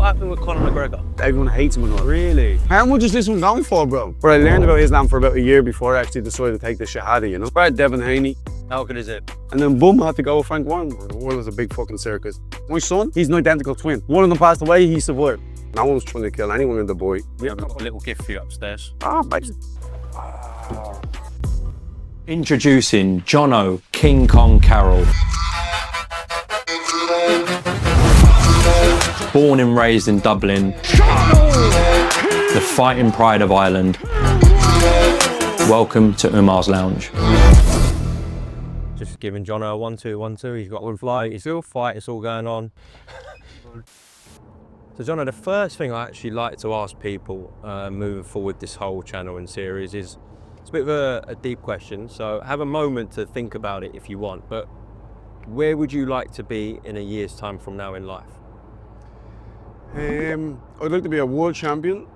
happened with Conor McGregor? Everyone hates him enough. Really? How much is this one going for, bro? But I learned about Islam for about a year before I actually decided to take the Shahada, you know? Brad Devin Haney. How good is it? And then boom, I had to go with Frank Warren. The world is a big fucking circus. My son, he's an identical twin. One of them passed away, he survived. No one's trying to kill anyone in the boy. We have got a little gift for you upstairs. Ah, amazing. Introducing Jono King Kong Carroll. Born and raised in Dublin, the fighting pride of Ireland. Welcome to UMAR'S Lounge. Just giving Jono a 1-2, 1-2. He's got one flight, he's still fight, it's all going on. So Jono, the first thing I actually like to ask people moving forward this whole channel and series is, it's a bit of a deep question, so have a moment to think about it if you want, but where would you like to be in a year's time from now in life? I'd like to be a world champion.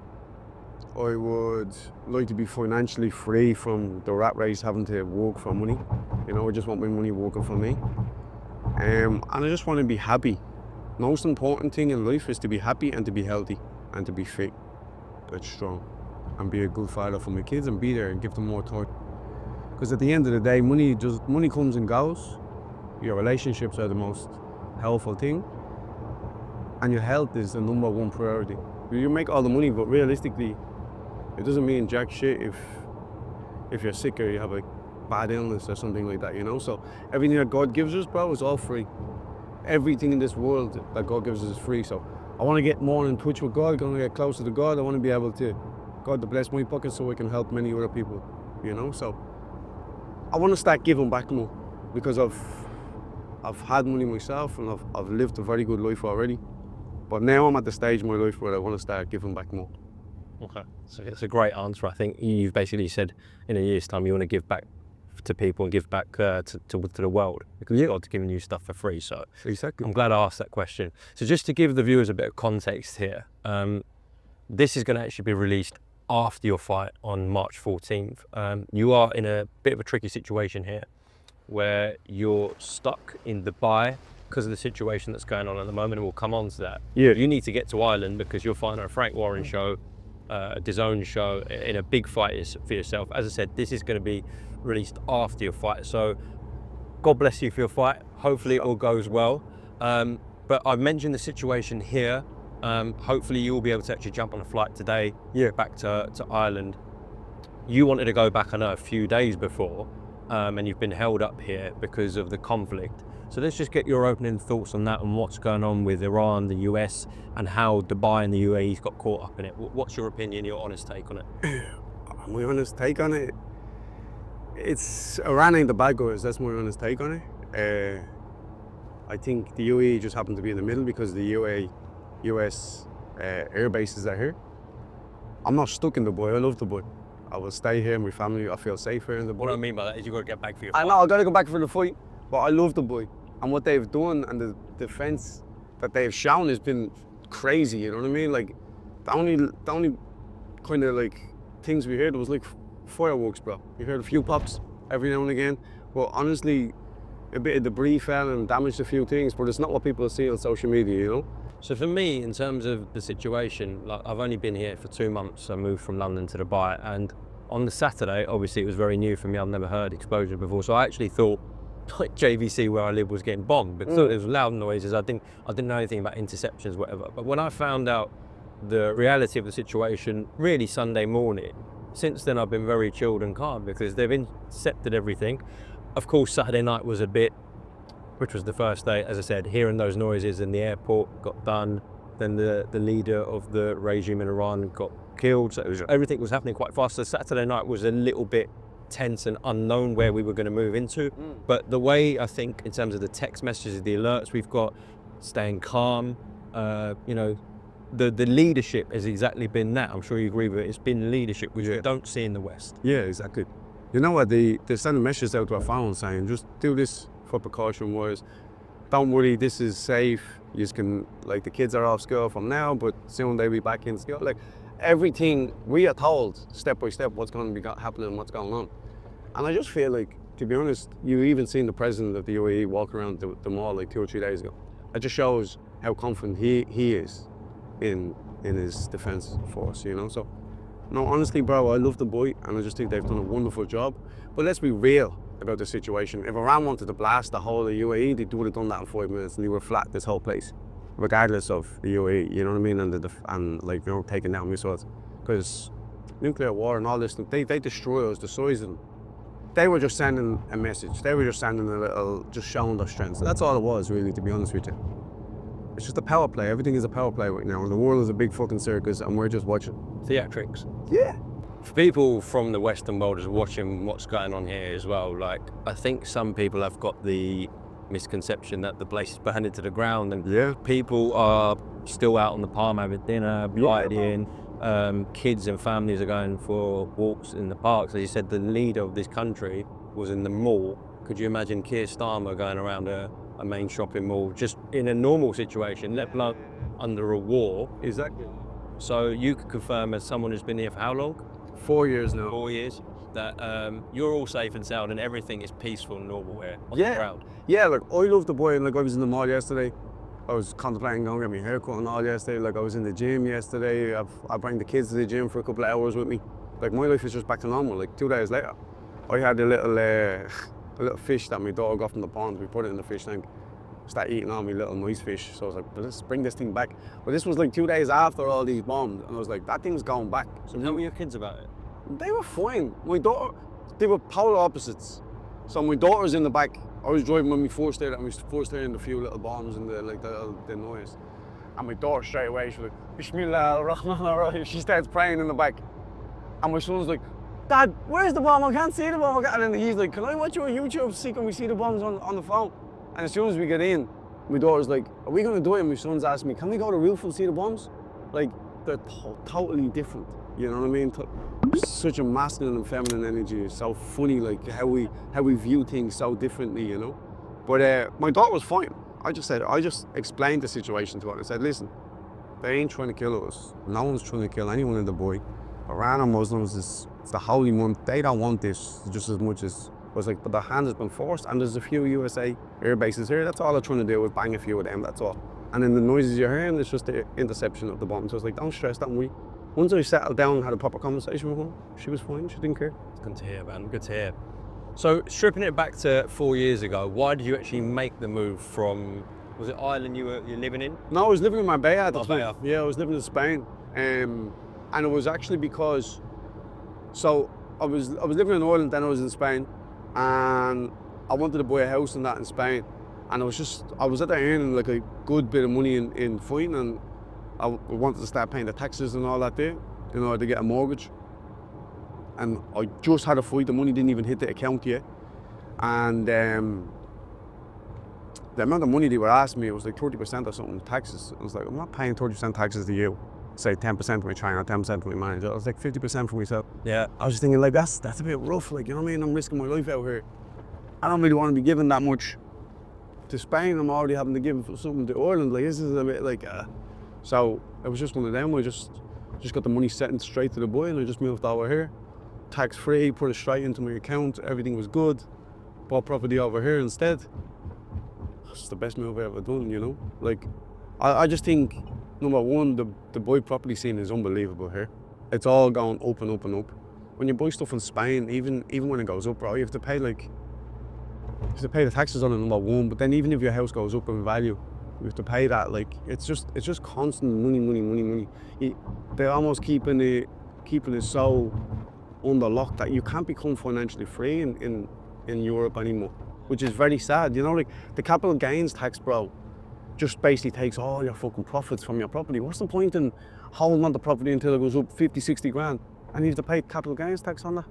I would like to be financially free from the rat race, having to work for money. You know, I just want my money working for me. And I just want to be happy. Most important thing in life is to be happy and to be healthy and to be fit and strong and be a good father for my kids and be there and give them more time. Because at the end of the day, money comes and goes. Your relationships are the most helpful thing. And your health is the #1 priority. You make all the money, but realistically, it doesn't mean jack shit if you're sick or you have a bad illness or something like that, you know? So everything that God gives us, bro, is all free. Everything in this world that God gives us is free. So I want to get more in touch with God, I want to get closer to God. I want to be able to, God to bless my pocket so I can help many other people, you know? So I want to start giving back more because I've had money myself and I've lived a very good life already. But now I'm at the stage in my life where I want to start giving back more. Okay, so it's a great answer. I think you've basically said in a year's time you want to give back to people and give back to the world, because God's giving you stuff for free. So exactly. I'm glad I asked that question. So just to give the viewers a bit of context here, this is going to actually be released after your fight on March 14th. You are in a bit of a tricky situation here where you're stuck in Dubai because of the situation that's going on at the moment, and we'll come on to that. Yeah. You need to get to Ireland because you're fighting a Frank Warren show, a DAZN show, in a big fight for yourself. As I said, this is going to be released after your fight, so God bless you for your fight. Hopefully it all goes well. But I've mentioned the situation here. Hopefully you will be able to actually jump on a flight today, back to Ireland. You wanted to go back, I know, a few days before, and you've been held up here because of the conflict. So let's just get your opening thoughts on that and what's going on with Iran, the US, and how Dubai and the UAE's got caught up in it. What's your opinion, your honest take on it? My honest take on it? It's Iran ain't the bad guys, that's my honest take on it. I think the UAE just happened to be in the middle because the US air bases are here. I'm not stuck in Dubai, I love Dubai. I will stay here, my family, I feel safe here in Dubai. What I mean by that is you've got to get back for your fight. I know, I got to go back for the fight, but I love Dubai. And what they've done and the defense that they've shown has been crazy, you know what I mean? Like, the only kind of like things we heard was like fireworks, bro. You heard a few pops every now and again, but honestly, a bit of debris fell and damaged a few things, but it's not what people see on social media, you know? So for me, in terms of the situation, like I've only been here for 2 months. I moved from London to Dubai, and on the Saturday, obviously it was very new for me. I've never heard explosion before, so I actually thought like JVC where I live was getting bombed, but there was loud noises. I didn't know anything about interceptions, whatever. But when I found out the reality of the situation, really Sunday morning, since then I've been very chilled and calm because they've intercepted everything. Of course, Saturday night was a bit, which was the first day, as I said, hearing those noises in the airport got done. Then the leader of the regime in Iran got killed. So everything was happening quite fast. So Saturday night was a little bit tense and unknown where we were going to move into. But the way, I think, in terms of the text messages, the alerts we've got, staying calm, you know, the leadership has exactly been that. I'm sure you agree with it. It's been leadership, which we don't see in the West. Yeah, exactly. You know what, they send a message out to our phone saying, just do this for precaution wise. Don't worry, this is safe. You can, like, the kids are off school from now, but soon they'll be back in school. Like, everything, we are told step by step what's going to be happening and what's going on. And I just feel like, to be honest, you even seen the president of the UAE walk around the mall like 2 or 3 days ago. It just shows how confident he is in his defence force, you know. So, no, honestly, bro, I love the boy, and I just think they've done a wonderful job. But let's be real about the situation. If Iran wanted to blast the whole of UAE, they would have done that in 5 minutes, and they would have flattened this whole place, regardless of the UAE. You know what I mean? And like, you know, taking down missiles, because nuclear war and all this, they destroy us, the size of them. They were just sending a message. They were just sending a little, just showing their strength. That's all it was, really, to be honest with you. It's just a power play. Everything is a power play right now. The world is a big fucking circus, and we're just watching. Theatrics. Yeah. For people from the Western world is watching what's going on here as well, like, I think some people have got the misconception that the place is burning to the ground, and Yeah. people are still out on the palm having dinner, partying. Kids and families are going for walks in the parks. As you said, the leader of this country was in the mall. Could you imagine Keir Starmer going around a main shopping mall just in a normal situation, let alone under a war? Exactly. So you could confirm, as someone who's been here for how long? 4 years now. 4 years, that you're all safe and sound and everything is peaceful and normal here on Yeah. the ground. Yeah, like, I love the boy, and like, I was in the mall yesterday. I was contemplating going to get my haircut and all yesterday. Like, I was in the gym yesterday. I bring the kids to the gym for a couple of hours with me. Like, my life is just back to normal. Like, 2 days later, I had a little fish that my dog got from the pond. We put it in the fish tank. Started eating all my little nice fish. So I was like, let's bring this thing back. But this was like 2 days after all these bombs, and I was like, that thing's going back. So tell me your kids about it. They were fine. My daughter, they were polar opposites. So my daughter's in the back. I was driving when we first started, and we first hearing the few little bombs and the noise. And my daughter straight away, she was like, Bismillah ar-Rahman ar-Rahim. She starts praying in the back. And my son's like, Dad, where's the bomb? I can't see the bomb. And then he's like, can I watch you on YouTube, see can we see the bombs on the phone? And as soon as we get in, my daughter's like, are we gonna do it? And my son's asking me, can we go to the roof and see the bombs? Like, they're totally different. You know what I mean? Such a masculine and feminine energy. It's so funny, like how we view things so differently, you know. But my daughter was fine. I just explained the situation to her. I said, listen, they ain't trying to kill us. No one's trying to kill anyone in the boy. Iran and Muslims, it's the holy month. They don't want this just as much as. I was like, but their hand has been forced, and there's a few USA air bases here. That's all they're trying to do is bang a few of them. That's all. And then the noises you're hearing, it's just the interception of the bomb. So I was like, don't stress, don't worry. Once I settled down and had a proper conversation with her, she was fine, she didn't care. Good to hear, man, good to hear. So stripping it back to 4 years ago, why did you actually make the move from, was it Ireland you're living in? No, I was living in Maybach at the time. Maybach. Yeah, I was living in Spain. And it was actually because, so I was living in Ireland, then I was in Spain, and I wanted to buy a house and that in Spain. And I was at the earning like a good bit of money in fighting, and I wanted to start paying the taxes and all that there in order to get a mortgage. And I just had a fight, the money didn't even hit the account yet. And the amount of money they were asking me, it was like 30% or something taxes. I was like, I'm not paying 30% taxes to you. Say 10% for my trainer, 10% for my manager. I was like 50% for myself. Yeah. I was just thinking like, that's a bit rough, like, you know what I mean? I'm risking my life out here. I don't really want to be giving that much to Spain. I'm already having to give something to Ireland. Like, this is a bit like, so it was just one of them. I just got the money sent straight to the boy, and I just moved over here. Tax free, put it straight into my account. Everything was good. Bought property over here instead. It's the best move I've ever done, you know? Like, I just think, number one, the boy property scene is unbelievable here. It's all going up and up and up. When you buy stuff in Spain, even when it goes up, bro, you have to pay the taxes on it, number one. But then even if your house goes up in value, you have to pay that. Like, it's just constant money. They're almost keeping it so under lock that you can't become financially free in Europe anymore, which is very sad. You know, like the capital gains tax, bro, just basically takes all your fucking profits from your property. What's the point in holding on the property until it goes up 50, 60 grand and you have to pay capital gains tax on that?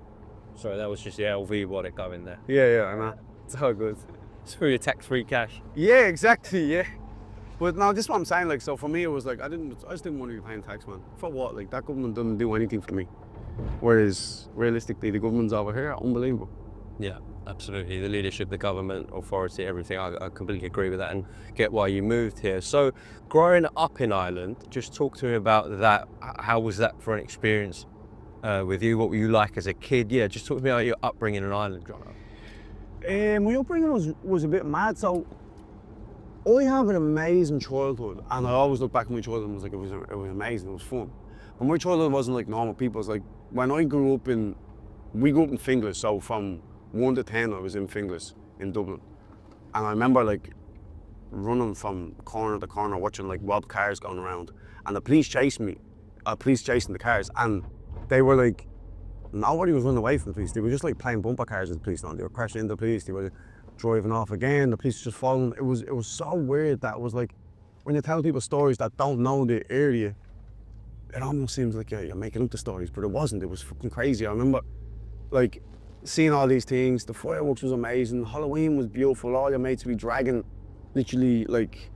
Sorry, that was just the LV what it going there. Yeah, I know. It's all good. It's through your tax-free cash. Yeah, exactly, yeah. But no, this is what I'm saying, like, so for me it was like, I just didn't want to be paying tax, man. For what? Like, that government doesn't do anything for me. Whereas, realistically, the governments over here are unbelievable. Yeah, absolutely. The leadership, the government, authority, everything. I completely agree with that and get why you moved here. So, growing up in Ireland, just talk to me about that. How was that for an experience with you? What were you like as a kid? Yeah, just talk to me about your upbringing in Ireland, Jono. My upbringing was a bit mad. So, I have an amazing childhood, and I always look back at my childhood and was like, it was amazing, it was fun. But my childhood wasn't like normal people's. Like when I grew up we grew up in Finglas, so from 1 to 10 I was in Finglas in Dublin. And I remember like running from corner to corner watching like robbed cars going around, and the police chasing me, police chasing the cars, and they were like, nobody was running away from the police. They were just like playing bumper cars with the police on. They were crashing into the police, they were driving off again, the police just following. It was so weird that it was like, when you tell people stories that don't know the area, it almost seems like you're making up the stories, but it wasn't. It was fucking crazy. I remember like seeing all these things. The fireworks was amazing. Halloween was beautiful. All your mates would be dragging literally like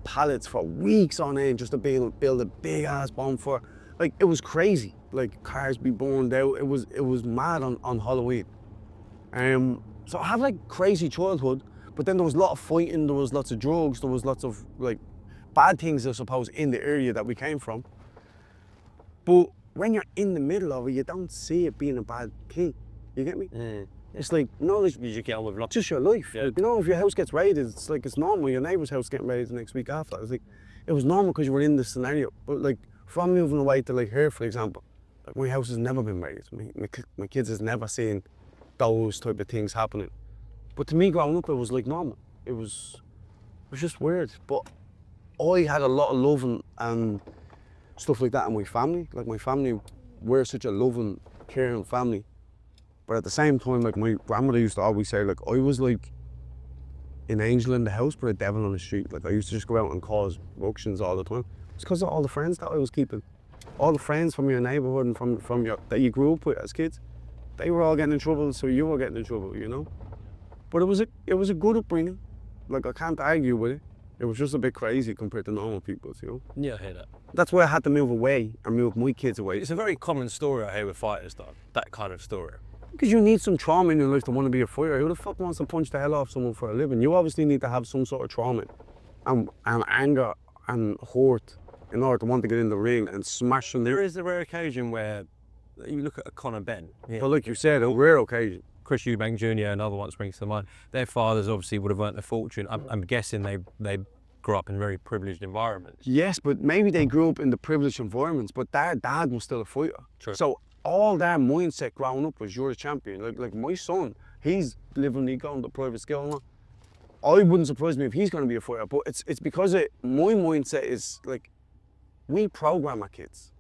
pallets for weeks on end just to build a big ass bonfire. Like it was crazy. Like cars be burned out. It was mad on Halloween. So I had like crazy childhood, but then there was a lot of fighting, there was lots of drugs, there was lots of like bad things, I suppose, in the area that we came from. But when you're in the middle of it, you don't see it being a bad thing. You get me? It's like, no, it's You get on with just your life. Yeah. You know, if your house gets raided, it's like, it's normal. Your neighbour's house getting raided the next week after. It was normal because you were in this scenario. But like, from moving away to like here, for example, like my house has never been raided. My kids has never seen those type of things happening. But to me, growing up, it was like normal. It was just weird. But I had a lot of love and stuff like that in my family. Like my family, we're such a loving, caring family. But at the same time, like my grandmother used to always say, like I was like an angel in the house, but a devil on the street. Like I used to just go out and cause ructions all the time. It's because of all the friends that I was keeping. All the friends from your neighbourhood and from your that you grew up with as kids, they were all getting in trouble, so you were getting in trouble, you know. But it was a good upbringing. Like I can't argue with it. It was just a bit crazy compared to normal people's, you know. Yeah, I hear that. That's why I had to move away and move my kids away. It's a very common story I hear with fighters, though. That kind of story. Because you need some trauma in your life to want to be a fighter. Who the fuck wants to punch the hell off someone for a living? You obviously need to have some sort of trauma and anger and hurt in order to want to get in the ring and smash them. There is a rare occasion where you look at a Conor Benn. Yeah. But like you said, a rare occasion. Chris Eubank Jr., another one springs to mind. Their fathers obviously would have earned a fortune. I'm guessing they grew up in very privileged environments. Yes, but maybe they grew up in the privileged environments, but their dad was still a fighter. True. So all their mindset growing up was, you're a champion. Like my son, he's going to private school now. I wouldn't surprise me if he's going to be a fighter, but it's because my mindset is like, we program our kids.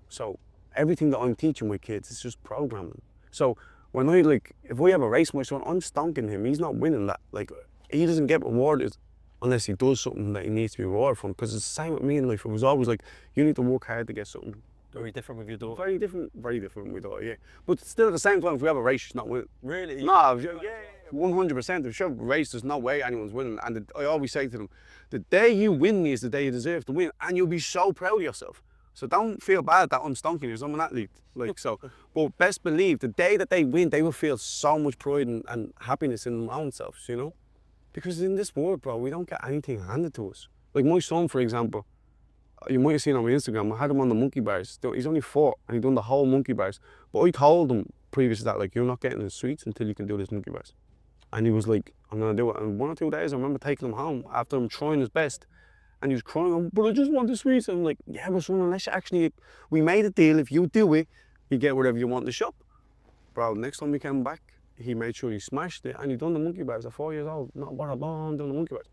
So everything that I'm teaching my kids is just programming. So when if we have a race, my son, I'm stonking him. He's not winning that. Like, he doesn't get rewarded unless he does something that he needs to be rewarded from. Because it's the same with me in life. It was always like, you need to work hard to get something. Very different with your daughter. Very different with my daughter, yeah. But still at the same time, if we have a race, she's not winning. Really? No, yeah, 100%. If you have a race, there's no way anyone's winning. And I always say to them, the day you win me is the day you deserve to win. And you'll be so proud of yourself. So don't feel bad that I'm stonking you. I'm an athlete. Like, so. But best believe, the day that they win, they will feel so much pride and happiness in their own selves, you know? Because in this world, bro, we don't get anything handed to us. Like my son, for example, you might have seen on my Instagram, I had him on the monkey bars. He's only 4 and he's done the whole monkey bars. But I told him previous to that, like, you're not getting the sweets until you can do this monkey bars. And he was like, I'm gonna do it. And 1 or 2 days, I remember taking him home after him trying his best. And he was crying, but I just want the sweets. And I'm like, yeah, but son, unless you actually, we made a deal, if you do it, you get whatever you want in the shop. Bro, next time we came back, he made sure he smashed it and he done the monkey bars at 4 years old. Not what a bomb, doing the monkey bars.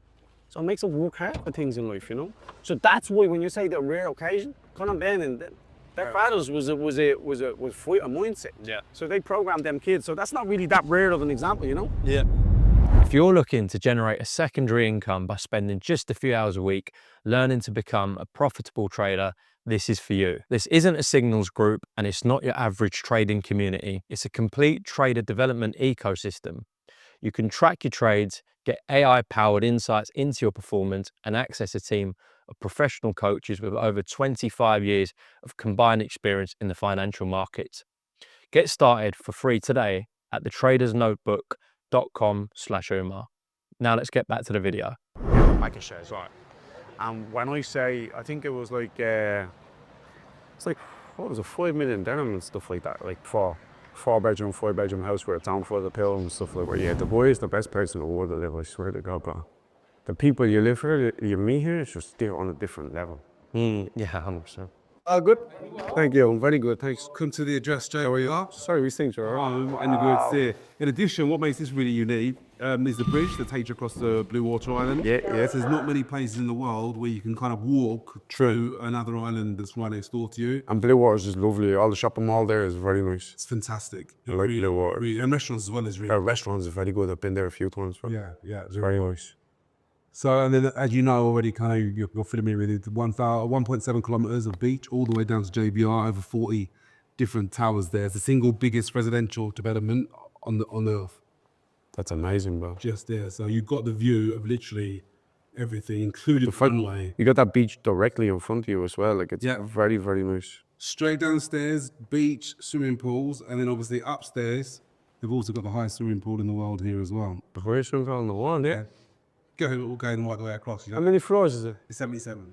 So it makes us work hard for things in life, you know? So that's why when you say the rare occasion, Conor Benn and their fathers was fighter mindset. Yeah. So they programmed them kids. So that's not really that rare of an example, you know? Yeah. If you're looking to generate a secondary income by spending just a few hours a week learning to become a profitable trader, this is for you. This isn't a signals group and it's not your average trading community. It's a complete trader development ecosystem. You can track your trades, get AI-powered insights into your performance, and access a team of professional coaches with over 25 years of combined experience in the financial markets. Get started for free today at thetradersnotebook.com/Umar. Now let's get back to the video. Back in shares, right. And when I say, I think it was like, it's like, what was it, 5 million dirham and stuff like that, like for 4-bedroom, 5-bedroom house where it's on for the pill and stuff like that. Yeah, Dubai is the best place in the world to live, I swear to God, bro. the people you live here, you meet here, it's just they're on a different level. Yeah, 100%. Good. Thank you. I'm very good. Thanks. Come to the address, Jay, where you are. Sorry, we think you're And the goods there. In addition, what makes this really unique is the bridge that takes you across the Blue Water Island. Yeah. There's not many places in the world where you can kind of walk through another island that's right next door to you. And Blue Water's is lovely. All the shopping mall there is very nice. It's fantastic. I like Blue Water. And restaurants as well is really. Our restaurants are very good. I've been there a few times. Yeah, It's very nice. So, and then as you know already, kind of, you're familiar with it, 1.7 kilometers of beach all the way down to JBR, over 40 different towers there. It's the single biggest residential development on the earth. That's amazing, bro. Just there. So you've got the view of literally everything, including the runway. You got that beach directly in front of you as well. Like it's very, very nice. Straight downstairs, beach, swimming pools, and then obviously upstairs, they've also got the highest swimming pool in the world here as well. The highest swimming pool in the world, yeah. We're going right the way across. You know? How many floors is it? It's 77.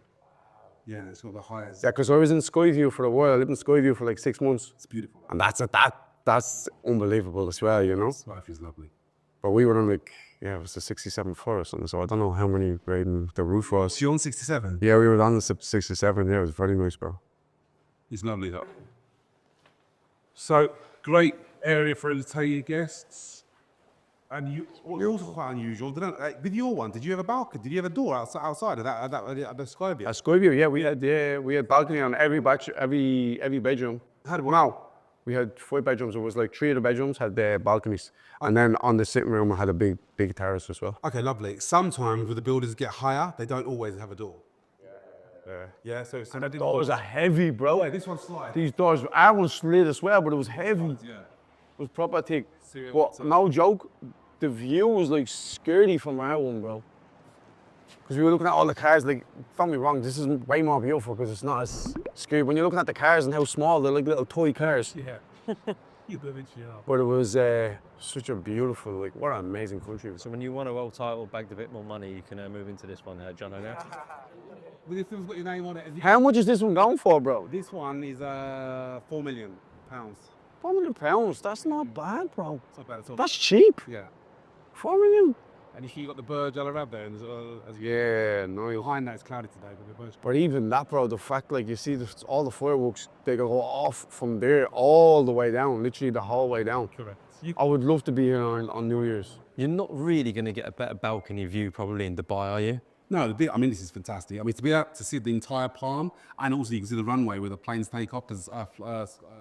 Yeah, it's got the highest. Yeah, because I was in Skyview for a while. I lived in Skyview for like 6 months. It's beautiful. And that's unbelievable as well, you know? Life is lovely. But we were on like, it was the 67th floor or something, so I don't know how many rating the roof was. So you're on 67? Yeah, we were on the 67, yeah, it was very nice, bro. It's lovely, though. So, great area for entertaining guests. And you're also quite unusual. With your one, did you have a balcony? Did you have a door outside of the Skyview? At Skyview, yeah, we had balcony on every bedroom. How did it work? Now, we had 5 bedrooms. It was like 3 of the bedrooms had balconies. And then on the sitting room, I had a big terrace as well. Okay, lovely. Sometimes when the buildings get higher, they don't always have a door. Yeah, so that didn't Doors are heavy, bro. Yeah, this one slide. These doors, I was slid as well, but it was heavy. Yeah. It was proper thick. Serious. But no joke, the view was like scary from our one, bro. Because we were looking at all the cars, like, don't be wrong, this is way more beautiful because it's not as scary. When you're looking at the cars and how small they're, like little toy cars. Yeah. You live in Chicago. But it was such a beautiful, like, what an amazing country. So when you won a world title, bagged a bit more money, you can move into this one, Jono, now. Well, this one's got your name on it. How much is this one going for, bro? This one is £4 million. £4 million, that's not bad, bro. It's not bad at all. That's cheap. Yeah. 4 million. And you see you got the birds all around there, and as well as Yeah, no. behind that it's cloudy today, but the birds. But even that, bro, the fact, like, you see all the fireworks, they go off from there all the way down, literally the whole way down. Correct. I would love to be here on New Year's. You're not really going to get a better balcony view probably in Dubai, are you? No, this is fantastic. I mean, to be able to see the entire palm, and also you can see the runway where the planes take off. There's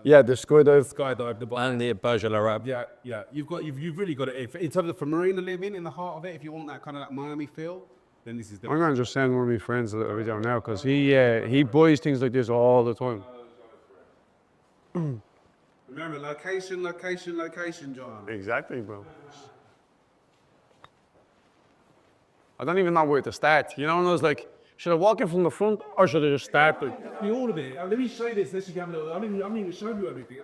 Yeah, the skydive. skydive. And the Burj Al Arab. Yeah. You've really got it. In terms of for marine to live in the heart of it, if you want that kind of like Miami feel, then this is the. I'm gonna just send one of my friends a little video now because he buys things like this all the time. Remember, location, John. Exactly, bro. I don't even know where to start. You know, and I was like, should I walk in from the front or should I just start? Like, All of it. Let me show you this. Let's just have a little. I haven't even shown you everything.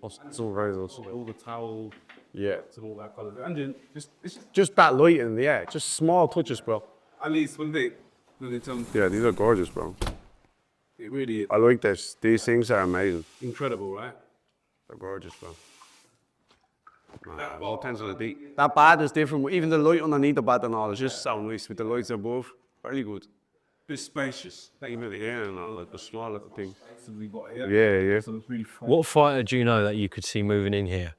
it's all very nice. All the towel, Yeah. and all that kind of. And then it's Just that lighting, yeah. Just small touches, bro. at least one thing. Yeah, these are gorgeous, bro. It really is I like this. These things are amazing. incredible, right? They're gorgeous, bro. All tens on the beat. That bed is different. Even the light underneath the bed and all is just so nice with the lights above. Very good. Bit spacious. Even the air and all, like the small little things. So we got here. Yeah. So it's really fun. What fighter do you know that you could see moving in here?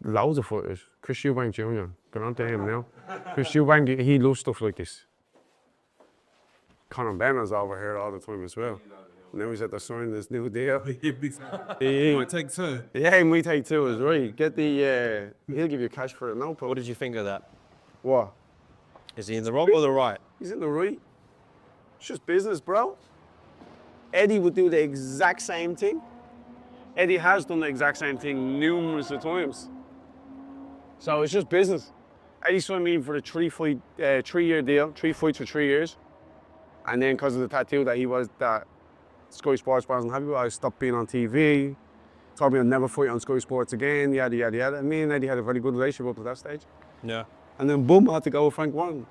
Loads of fighters. Chris Eubank Jr. Get on to him now. Chris Eubank, he loves stuff like this. Conor Benn's over here all the time as well. Now he's at the sign this new deal. Might take two. Yeah, we take 2 is right. Get the, he'll give you cash for it, no problem. What did you think of that? What? Is he in the wrong or the right? He's in the right. It's just business, bro. Eddie would do the exact same thing. Eddie has done the exact same thing numerous of times. So it's just business. Eddie signed me in for the 3-year deal, 3 fights for 3 years. And then because of the tattoo that Sky Sports wasn't happy with, I stopped being on TV. Told me I'd never fight on Sky Sports again, yada, yada, yada. And me and Eddie had a very good relationship up to that stage. Yeah. And then boom, I had to go with Frank Warren.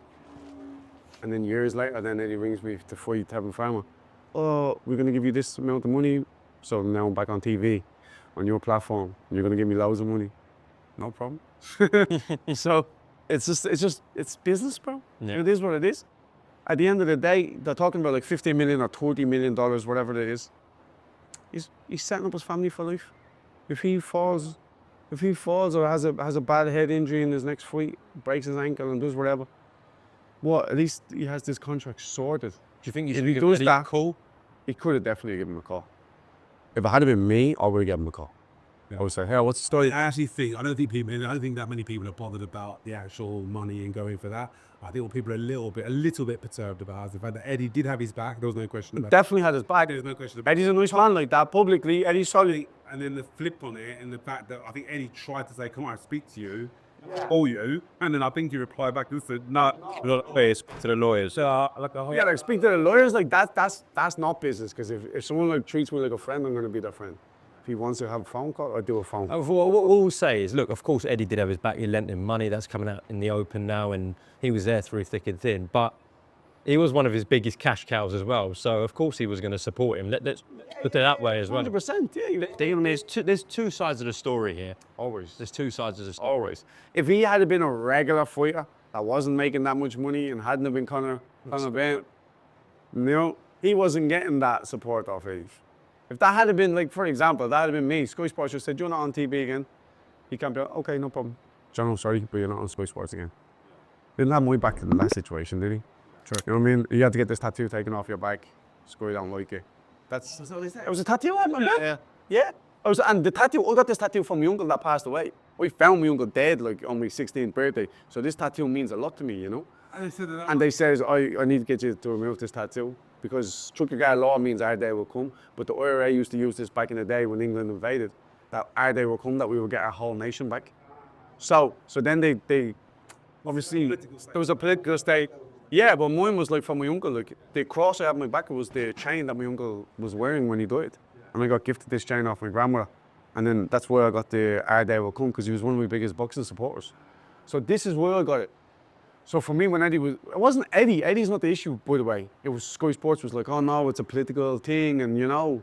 And then years later, then Eddie rings me to fight Tevin Farmer. Oh, we're gonna give you this amount of money. So now I'm back on TV, on your platform. And you're gonna give me loads of money. No problem. So it's business, bro. Yeah. It is what it is. At the end of the day, they're talking about like $50 million or $30 million, whatever it is. He's setting up his family for life. If he falls or has a bad head injury in his next fight, breaks his ankle and does whatever, at least he has this contract sorted. Do you think you If should he give does Eddie that, a call? he could have definitely given him a call. If it had been me, I would have given him a call. I would say, hey, what's the story? I don't think that many people are bothered about the actual money and going for that. I think what people are a little bit perturbed about is the fact that Eddie did have his back. There was no question about it. Definitely had his back. There's no question about Eddie's a nice man like that publicly. Eddie's solid. And then the flip on it, and the fact that I think Eddie tried to say, "Come on, I speak to you, call you," and then I think he replied back and said, "No, Lawyers to the lawyers. Yeah, like speak to the lawyers. Like that's not business. Because if someone like treats me like a friend, I'm going to be their friend. If he wants to have a phone call, I do a phone call. What we'll say is, look, of course, Eddie did have his back. He lent him money. That's coming out in the open now, and he was there through thick and thin. But he was one of his biggest cash cows as well. So, of course, he was going to support him. Let's put it that way as well. 100%. Yeah. There's two sides of the story here. Always. There's two sides of the story. Always. If he had been a regular fighter that wasn't making that much money and hadn't have been Conor Ben, no, he wasn't getting that support off Eddie. If that had been, like, for example, that had been me, Sky Sports just said, "You're not on TV again." He can't be like, "Okay, no problem. Jono, sorry, but you're not on Sky Sports again." Didn't have Maybach in that situation, did he? True. You know what I mean? You had to get this tattoo taken off your back. Sky don't like it. That's what they said. It was a tattoo, Yeah. And the tattoo, I got this tattoo from my uncle that passed away. I found my uncle dead, like, on my 16th birthday. So this tattoo means a lot to me, you know? And they says, I need to get you to remove this tattoo because Trucker law means our day will come. But the IRA used to use this back in the day when England invaded, that our day will come, that we will get our whole nation back. So then they obviously, there was a political state. Yeah, but mine was like from my uncle. Like the cross I had on my back was the chain that my uncle was wearing when he died. And I got gifted this chain off my grandmother. And then that's where I got the Our Day Will Come, because he was one of my biggest boxing supporters. So this is where I got it. So for me, when Eddie was, it wasn't Eddie. Eddie's not the issue, by the way. It was Sky Sports was like, oh no, it's a political thing, and you know,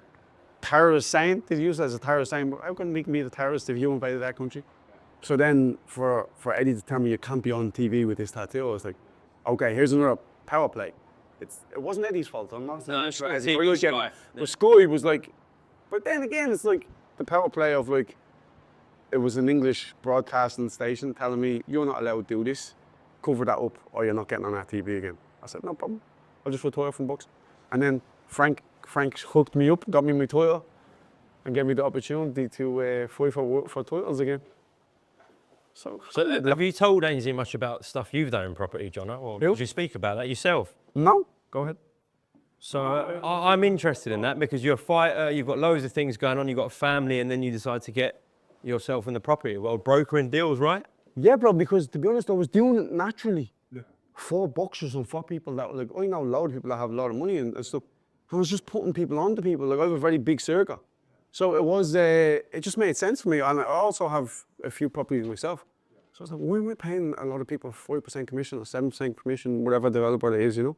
terrorist saying. They use it as a terrorist saying, but how can you be the terrorist if you invaded that country? So then for Eddie to tell me you can't be on TV with this tattoo, I was like, okay, here's another power play. It wasn't Eddie's fault. I'm not saying No, it's it's Eddie. Sky. But Sky was like, but then again, it's like the power play of like, it was an English broadcasting station telling me, you're not allowed to do this. Cover that up or you're not getting on that TV again. I said, no problem. I'll just retire from boxing. And then Frank hooked me up, got me my title, and gave me the opportunity to fight for titles again. So have you told Ainsley much about stuff you've done in property, Jono? Or did you speak about that yourself? No, go ahead. So I'm interested in that because you're a fighter, you've got loads of things going on, you've got a family, and then you decide to get yourself in the property world, brokering deals, right? Yeah, bro, because to be honest, I was doing it naturally. Yeah. For boxers and for people that, like, I know a lot of people that have a lot of money and stuff. I was just putting people onto people. Like, I have a very big circle. So it was, it just made sense for me. And I also have a few properties myself. So I was like, why am I paying a lot of people 5% commission or 7% commission, whatever developer it is, you know?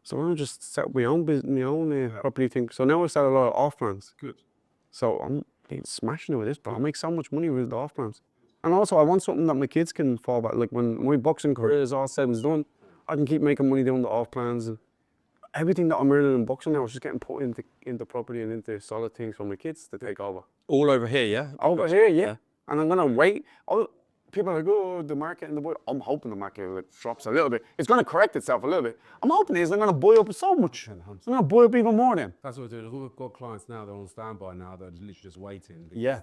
So I'm just set up my own business, my own property thing. So now I sell a lot of off plans. Good. So I'm smashing it with this, bro. I make so much money with the off plans. And also I want something that my kids can fall back. Like when my boxing career is all said and done, I can keep making money doing the off plans. And everything that I'm earning in boxing now is just getting put into property and into solid things for my kids to take over. All over here, yeah? Over here, yeah. And I'm gonna wait. People are like, oh, the market and the boy. I'm hoping the market drops a little bit. It's gonna correct itself a little bit. I'm hoping I'm gonna buy up so much. I'm gonna buy up even more then. That's what we're doing. We've got clients now, they're on standby now, they're literally just waiting. Yeah.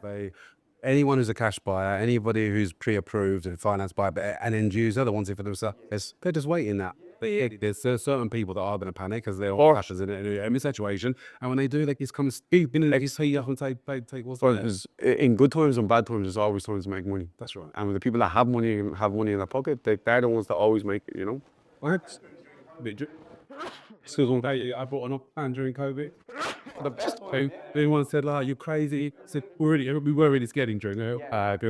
Anyone who's a cash buyer, anybody who's pre-approved and financed by an end user that wants it for themselves, they're just waiting that. But yeah, there's certain people that are going to panic because they're all cashes in a situation, and when they do, like, it's come speed, like you say, you have to take what's in good times and bad times, there's always times to make money. That's right. And with the people that have money in their pocket, they're the ones that always make it, you know? What? Excuse me, I bought an up-plan during COVID. The best thing, everyone said, like, you're crazy. I said, we were really scared during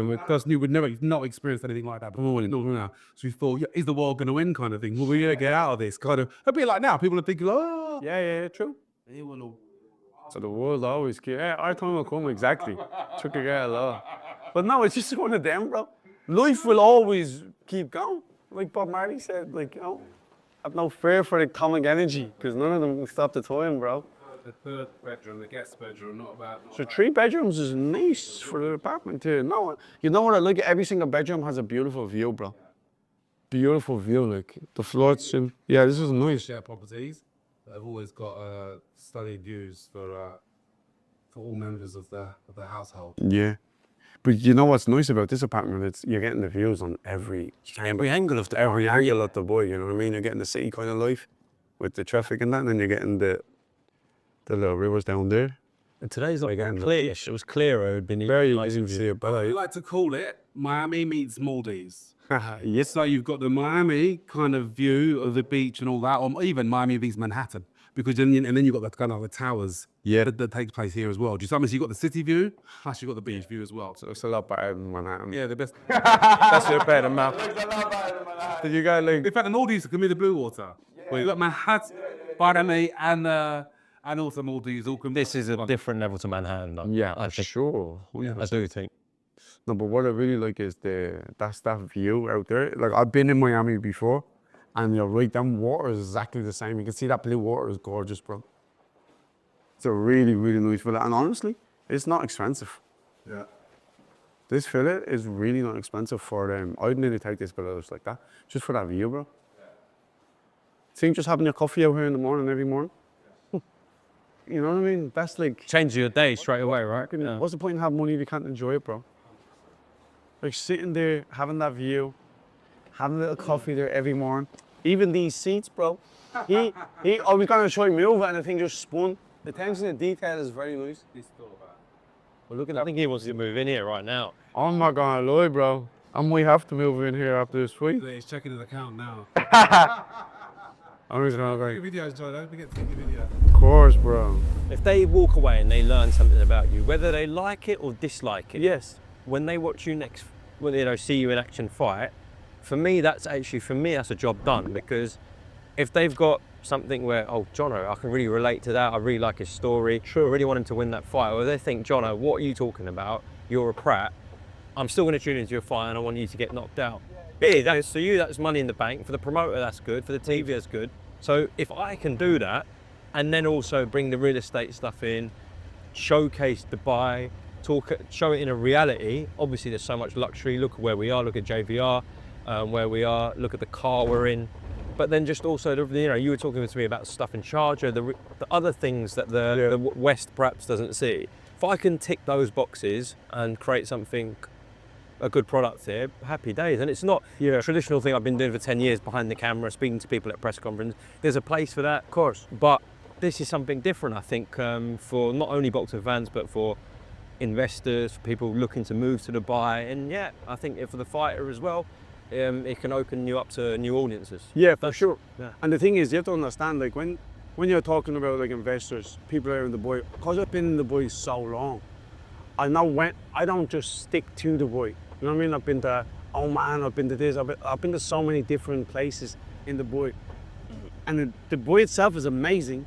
because we would never not experienced anything like that before. So we thought, yeah, is the world going to end kind of thing? Well, we're going to get out of this kind of. A bit like now, people are thinking, oh. Yeah, true. So the world always, our time will come, exactly. Took a guy a lot. But no, it's just one of them, bro. life will always keep going. Like Bob Marley said, like, you know, have no fear for the atomic energy, because none of them will stop the time, bro. The third bedroom, the guest bedroom, not bad. So 3 bedrooms is nice for the apartment too. No, you know what I like? Every single bedroom has a beautiful view, bro. Beautiful view, like the floors. Yeah, this is nice. Share properties. They've always got studied views for all members of the household. Yeah. But you know what's nice about this apartment? It's you're getting the views on every angle of the boy, you know what I mean? You're getting the city kind of life with the traffic and that, and then you're getting the little rivers down there. And today's like clearish. It was clearer. It'd been Very easy to see it, but I like to call it Miami meets Maldives. yes. So you've got the Miami kind of view of the beach and all that, or even Miami meets Manhattan, because then you've got that kind of the towers that takes place here as well. Do you sometimes you've got the city view, plus you've got the beach view as well. So it's a lot better than Manhattan. Yeah, the best. that's a better map. Did you guys like? In fact, the Maldives can be the blue water. Well, you've got Manhattan, Miami, and also Maldives. All This is a different level to Manhattan, though. Yeah, I think. sure. I do think. No, but what I really like is that view out there. Like I've been in Miami before, and you're right, that water is exactly the same. You can see that blue water is gorgeous, bro. It's a really, really nice villa, and honestly, it's not expensive. Yeah. This villa is really not expensive for them. I'd nearly take this villa just like that, just for that view, bro. Think just having your coffee out here in the morning every morning. You know what I mean? That's like Change your day straight away, right? yeah. What's the point in having money if you can't enjoy it, bro? Like sitting there, having that view, having a little coffee there every morning. Even these seats, bro. I was gonna try move and the thing just spun. The attention to detail is very nice. Well, look at that. I think he wants to move in here right now. I'm not gonna lie, bro. I might have to move in here after this week. He's checking his account now. I'm just gonna go. Videos, Joe. Don't forget to get your video. Of course, bro. If they walk away and they learn something about you, whether they like it or dislike it, Yes. when they watch you next, when they see you in action fight, for me that's a job done, because if they've got something where, oh, Jono, I can really relate to that, I really like his story, I really want him to win that fight, or they think, Jono, what are you talking about? You're a prat. I'm still going to tune into your fight and I want you to get knocked out. Yeah, that's for you, that's money in the bank. For the promoter, that's good. For the TV, that's good. So if I can do that, and then also bring the real estate stuff in, showcase Dubai, show it in a reality. Obviously, there's so much luxury. Look at where we are. Look at JVR, where we are. Look at the car we're in. But then just also, you were talking to me about stuff in Sharjah, the other things that the West perhaps doesn't see. If I can tick those boxes and create something, a good product here, happy days. And it's not a traditional thing I've been doing for 10 years behind the camera, speaking to people at press conference. There's a place for that, of course. But this is something different, I think, for not only boxer fans, but for investors, for people looking to move to Dubai. And yeah, I think for the fighter as well, it can open you up to new audiences. Yeah, for sure. Yeah. And the thing is, you have to understand, like when you're talking about like investors, people are in Dubai, because I've been in Dubai so long, I don't just stick to Dubai. You know what I mean? I've been to Oman, I've been to this, I've been to so many different places in Dubai. And Dubai itself is amazing,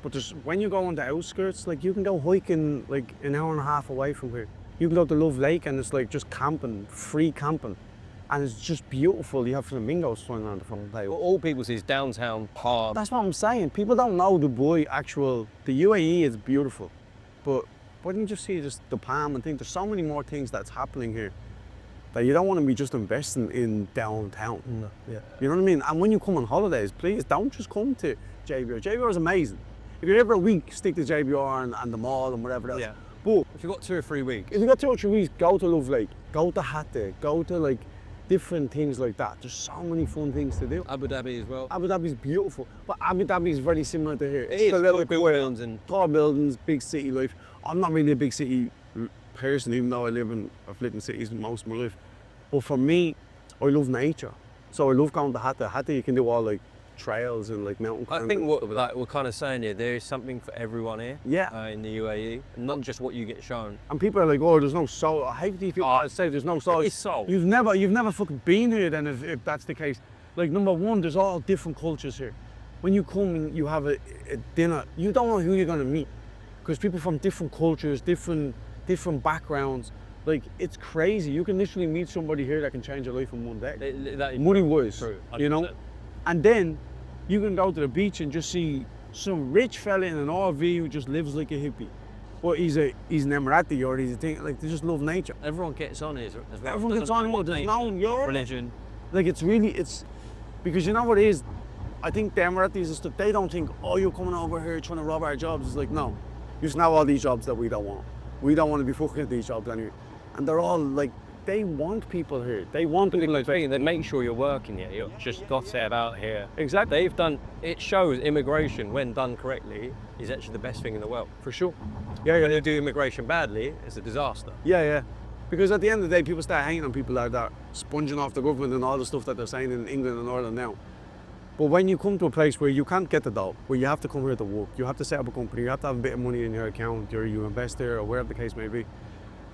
but when you go on the outskirts, like you can go hiking like an hour and a half away from here. You can go to Love Lake and it's like just camping, free camping. And it's just beautiful. You have flamingos flying around the front of the table. All people see is downtown palm. That's what I'm saying. People don't know Dubai the UAE is beautiful, but why don't you just see just the palm and things? There's so many more things that's happening here that you don't want to be just investing in downtown. No, yeah. You know what I mean? And when you come on holidays, please don't just come to JBR. JBR is amazing. If you're ever a week, stick to JBR and the mall and whatever else. Yeah. But If you've got 2 or 3 weeks, if you got 2 or 3 weeks, go to Love Lake, go to Hatta, go to like different things like that. There's so many fun things to do. Abu Dhabi as well. Abu Dhabi is beautiful, but Abu Dhabi is very similar to here. It is, a little buildings and tall buildings, big city life. I'm not really a big city person, even though I've lived in cities most of my life. But for me, I love nature. So I love going to Hatta. Hatta, you can do all like trails and like mountain I climbing. think what we're kind of saying here, there is something for everyone here. Yeah. In the UAE, not just what you get shown. And people are like, oh, there's no soul. I hate these people that say there's no soul. It's soul. You've never fucking been here then if that's the case. Like number one, there's all different cultures here. When you come and you have a dinner, you don't know who you're gonna meet. Because people from different cultures, different backgrounds, Like, it's crazy. You can literally meet somebody here that can change your life in one day. That is Money-wise, true, you know? 100%. And then you can go to the beach and just see some rich fella in an RV who just lives like a hippie. But he's an Emirati or he's a thing, like, they just love nature. Everyone gets on here as well. Everyone gets on with there's no religion. Like, it's because you know what it is? I think the Emiratis and stuff, they don't think, oh, you're coming over here trying to rob our jobs. It's like, no, you just have all these jobs that we don't want. We don't want to be fucking at these jobs anyway. And they're all like, they want people here. They want people like They make sure you're working here. You're just got it about here. Exactly. It shows immigration, when done correctly, is actually the best thing in the world. For sure. When they do immigration badly, it's a disaster. Yeah. Because at the end of the day, people start hanging on people like that, sponging off the government and all the stuff that they're saying in England and Ireland now. But when you come to a place where you can't get the dough, where you have to come here to work, you have to set up a company, you have to have a bit of money in your account, or you invest there, or wherever the case may be,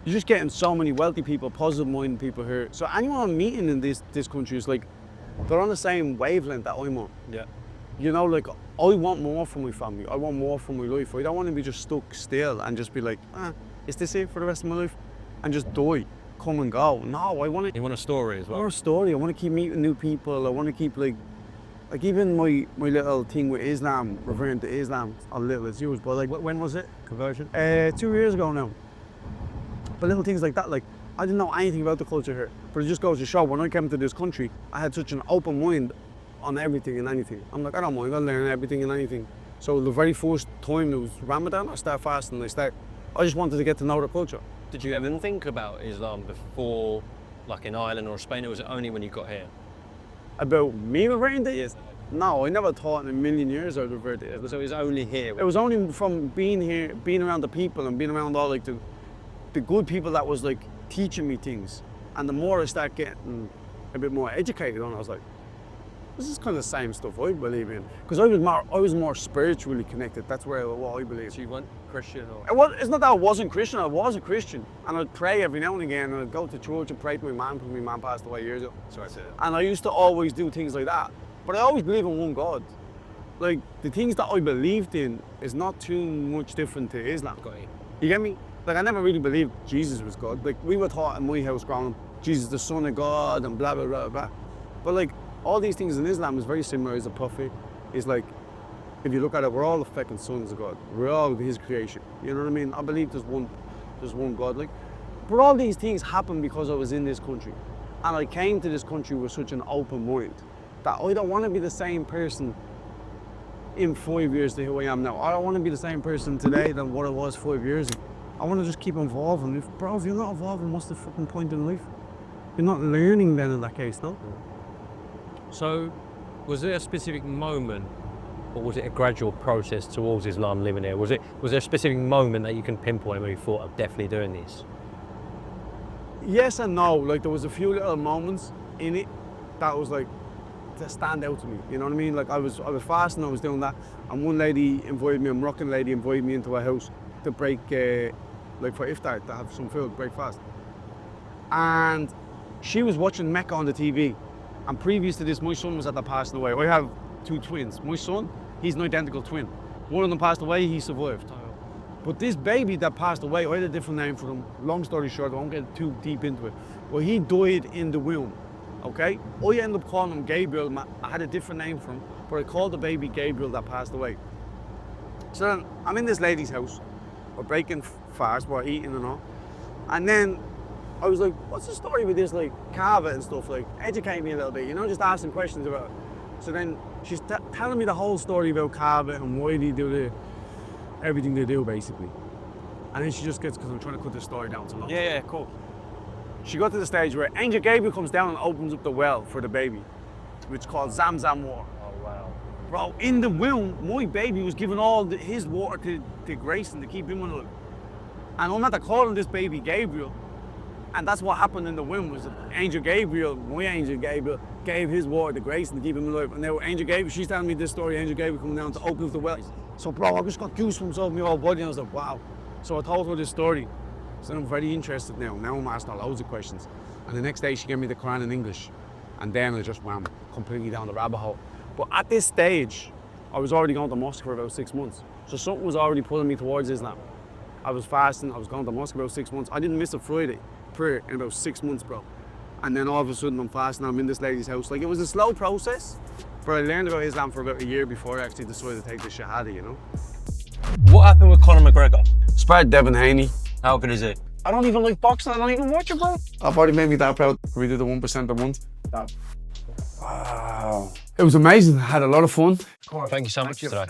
you're just getting so many wealthy people, positive-minded people here. So anyone I'm meeting in this country is like, they're on the same wavelength that I'm on. Yeah. You know, like, I want more from my family. I want more from my life. I don't want to be just stuck still and just be like, is this it for the rest of my life? And just die, come and go. No, I want to... You want a story as well. More story. I want to keep meeting new people. I want to keep, like even my little thing with Islam, referring to Islam, a little it's used, but like... When was it? Conversion? 2 years ago now. But little things like that, like, I didn't know anything about the culture here. But it just goes to show, when I came to this country, I had such an open mind on everything and anything. I'm like, I don't mind, I'll learn everything and anything. So the very first time it was Ramadan, I started fasting, I just wanted to get to know the culture. Did you ever think about Islam before, like in Ireland or Spain, or was it only when you got here? About me reverting to it? No, I never thought in a million years I'd revert to it. So it was only here? It was only from being here, being around the people and being around all like the good people that was like teaching me things. And the more I start getting a bit more educated on it, I was like, this is kind of the same stuff I believe in. Because I was more spiritually connected. That's what I believe. So you weren't Christian or? It's not that I wasn't Christian, I was a Christian. And I'd pray every now and again, and I'd go to church and pray to my mum, because my mum passed away years ago. Sorry to say that. And I used to always do things like that. But I always believe in one God. Like, the things that I believed in is not too much different to Islam. Got you. You get me? Like, I never really believed Jesus was God. Like, we were taught in my house growing up, Jesus the Son of God and blah, blah, blah, blah. But like, all these things in Islam is very similar. As a prophet, it's like, if you look at it, we're all the fucking sons of God. We're all His creation. You know what I mean? I believe there's one God. Like, but all these things happened because I was in this country, and I came to this country with such an open mind that I don't want to be the same person in 5 years to who I am now. I don't want to be the same person today than what I was 5 years ago. I want to just keep evolving. If you're not evolving, what's the fucking point in life? You're not learning then in that case, no? So, was there a specific moment, or was it a gradual process towards Islam living here? Was there a specific moment that you can pinpoint where you thought, I'm definitely doing this? Yes and no. Like, there was a few little moments in it that was like, that stand out to me. You know what I mean? Like, I was fasting, I was doing that, and one lady invited me, a Moroccan lady invited me into her house to break, like for iftar, to have some food, break fast. And she was watching Mecca on the TV. And previous to this, my son was at that passing away. I have two twins. My son, he's an identical twin. One of them passed away, he survived. But this baby that passed away, I had a different name for him. Long story short, I won't get too deep into it. Well, he died in the womb, okay? I ended up calling him Gabriel. I had a different name for him, but I called the baby Gabriel that passed away. So then, I'm in this lady's house. We're breaking fast, we're eating and all. And then I was like, what's the story with this, like, Kaaba and stuff? Like, educate me a little bit, you know, just asking questions about it. So then she's telling me the whole story about Kaaba and why they do everything they do, basically. And then she just gets, because I'm trying to cut the story down to long. Yeah, cool. She got to the stage where Angel Gabriel comes down and opens up the well for the baby, which is called Zamzam water. Oh, wow. Bro, in the womb, my baby was giving all his water to Grayson to keep him alive. And I'm not calling this baby Gabriel. And that's what happened in the womb, was that Angel Gabriel, my Angel Gabriel, gave his water to Grayson to keep him alive. And now Angel Gabriel, she's telling me this story, Angel Gabriel coming down to open up the well. So bro, I just got goosebumps over my whole body, and I was like, wow. So I told her this story. So I'm very interested now. Now I'm asking her loads of questions. And the next day she gave me the Quran in English. And then I just went completely down the rabbit hole. But at this stage, I was already going to mosque for about 6 months. So something was already pulling me towards Islam. I was fasting, I was going to mosque for about 6 months. I didn't miss a Friday. prayer in about 6 months, bro. And then all of a sudden I'm fasting, I'm in this lady's house. Like, it was a slow process, but I learned about Islam for about a year before I actually decided to take the Shahada, you know? What happened with Conor McGregor? Sparred Devin Haney. How good is he? I don't even like boxing, I don't even watch it, bro. I've already made me that proud. We did the 1% a month. Wow. It was amazing, I had a lot of fun. Thank you so much today.